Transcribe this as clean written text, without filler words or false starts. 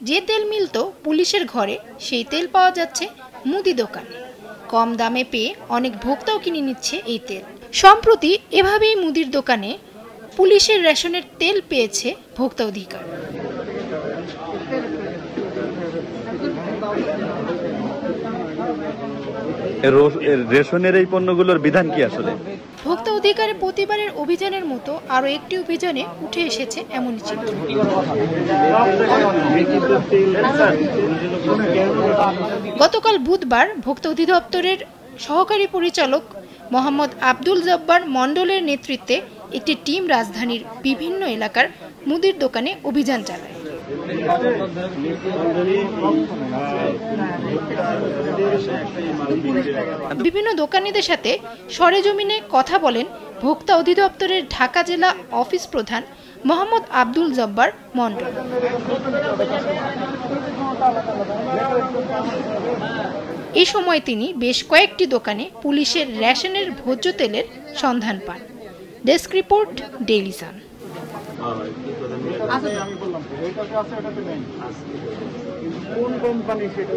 যে তেল মিলত পুলিশের ঘরে সেই তেল পাওয়া যাচ্ছে মুদি দোকানে। কম দামে পেয়ে অনেক ভোক্তাও কিনে নিচ্ছে এই তেল। সম্প্রতি এভাবেই মুদির দোকানে পুলিশের রেশনের তেল পেয়েছে ভোক্তা অধিকার। রেশনের এই পণ্যগুলোর বিধান কি আসলে? ভোক্তা অধিকারের প্রতিবারের অভিযানের মতো আরও একটি অভিযানে উঠে এসেছে এমনই চিত্র। গতকাল বুধবার ভোক্তা অধিদপ্তরের সহকারী পরিচালক মোহাম্মদ আব্দুল জব্বার মণ্ডলের নেতৃত্বে একটি টিম রাজধানীর বিভিন্ন এলাকার মুদির দোকানে অভিযান চালায়। বিভিন্ন দোকানীদের সাথে সরেজমিনে কথা বলেন ভোক্তা অধিদপ্তরের ঢাকা জেলা অফিস প্রধান মোহাম্মদ আব্দুল জব্বার মণ্ডল। এ সময় তিনি বেশ কয়েকটি দোকানে পুলিশের রেশনের ভোজ্য তেলের সন্ধান পান। Desk report, Daily Sun. কোন কোম্পানি সেটা?